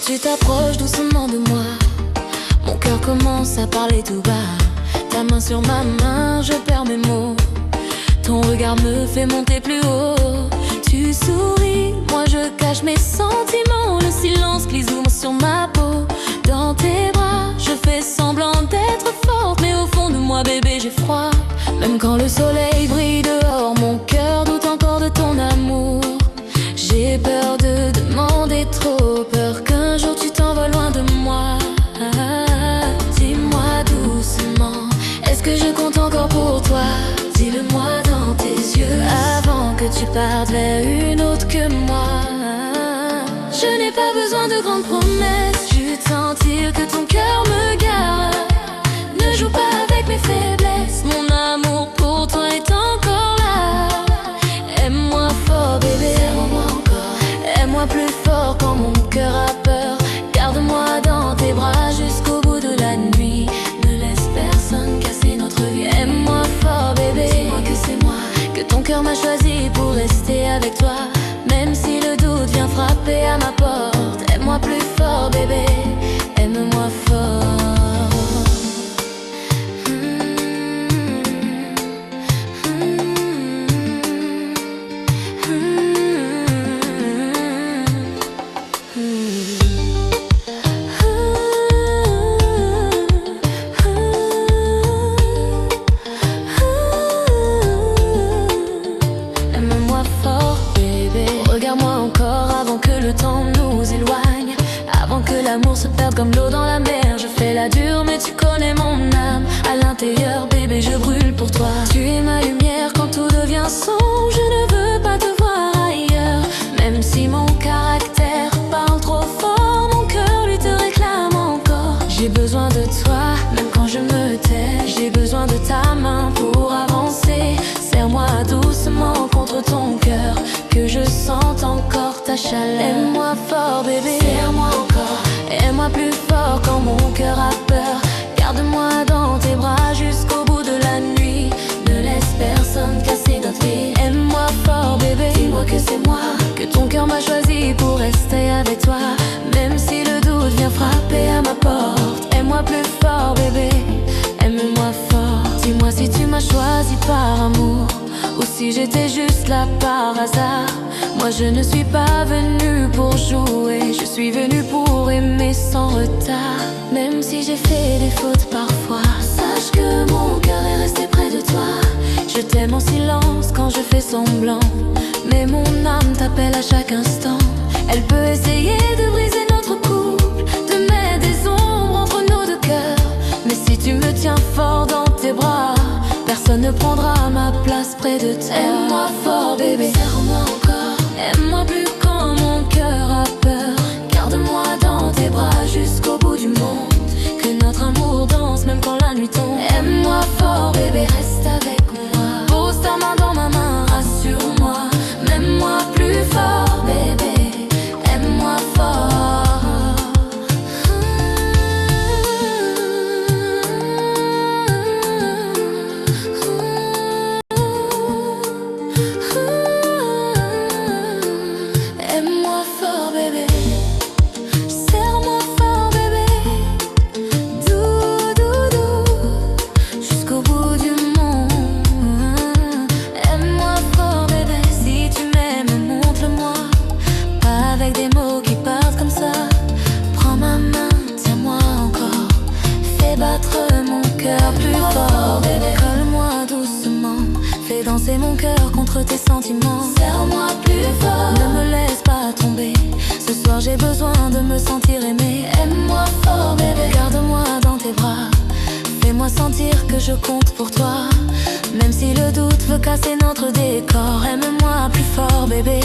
tu t'approches doucement de moi, mon cœur commence à parler tout bas. Ta main sur ma main, je perds mes mots. Ton regard me fait monter plus haut. Tu souris, moi je cache mes sentiments. Le silence glisse doucement sur ma peau. Dans tes bras, je fais semblant d'être forte, mais au fond de moi, bébé, j'ai froid. Même quand le soleil brille dehors, mon cœur doute encore de ton amour. J'ai peur de demander trop, peur qu'un jour tu t'envoles loin de moi. Dis-moi doucement, est-ce que je compte encore pour toi? Dis-le-moi dans tes yeux avant que tu partes vers une autre que moi. Je n'ai pas besoin de grandes promesses, juste sentir que ton cœur me garde. Ne joue pas avec mes faiblesses, mon amour pour toi est encore là. Aime-moi fort bébé, serre-moi encore. Aime-moi plus fort quand mon cœur a peur. Garde-moi dans tes bras jusqu'au bout de la nuit. Ne laisse personne casser notre vie. Aime-moi fort bébé, dis-moi que c'est moi, que ton cœur m'a choisi pour rester avec toi. Même si le doute vient frapper à ma porte. Aime-moi plus fort bébé, aime-moi fort. Regarde-moi encore avant que le temps nous éloigne, avant que l'amour se perde comme l'eau dans la mer. Je fais la dure mais tu connais mon âme. À l'intérieur bébé je brûle pour toi. Tu es ma lumière quand tout devient sombre. Je ne veux pas te voir ailleurs. Même si mon caractère parle trop fort, mon cœur lui te réclame encore. J'ai besoin de toi même quand je me tais. J'ai besoin de ta main pour avancer. Serre-moi doucement contre ton cœur, que je sente encore ta chaleur. Aime-moi fort bébé, serre-moi encore. Aime-moi plus fort quand mon cœur a peur. Garde-moi dans tes bras jusqu'au bout de la nuit. Ne laisse personne casser notre vie. Aime-moi fort bébé, dis-moi que c'est moi, que ton cœur m'a choisi pour rester avec toi. Même si le doute vient frapper à ma porte. Aime-moi plus fort bébé, aime-moi fort. Dis-moi si tu m'as choisi par amour ou si j'étais juste là par hasard. Moi je ne suis pas venue pour jouer, je suis venue pour aimer sans retard. Même si j'ai fait des fautes parfois, sache que mon cœur est resté près de toi. Je t'aime en silence quand je fais semblant, mais mon âme t'appelle à chaque instant. Elle peut essayer de briser notre couple, de mettre des ombres entre nos deux cœurs. Mais si tu me tiens fort dans tes bras, personne ne prendra ma place près de toi. Aime-moi fort bébé, serre-moi encore. Aime-moi plus quand mon cœur a peur. Garde-moi dans tes bras jusqu'au bout du monde, que notre amour danse même quand la nuit tombe. Aime-moi fort bébé, reste avec moi. Pose ta main dans ma main, rassure-moi. Aime-moi plus fort bébé, aime-moi fort. Aime-moi fort bébé, serre-moi fort bébé, doux, doux, doux, jusqu'au bout du monde. Aime-moi fort bébé, si tu m'aimes, montre-le-moi, pas avec des mots qui partent comme ça. Prends ma main, tiens-moi encore, fais battre mon cœur plus fort bébé. Colle-moi doucement, fais danser mon cœur contre tes sentiments. Serre-moi plus fort, ne me laisse pas tomber. Ce soir j'ai besoin de me sentir aimé. Aime-moi fort bébé, garde-moi dans tes bras. Fais-moi sentir que je compte pour toi. Même si le doute veut casser notre décor. Aime-moi plus fort bébé,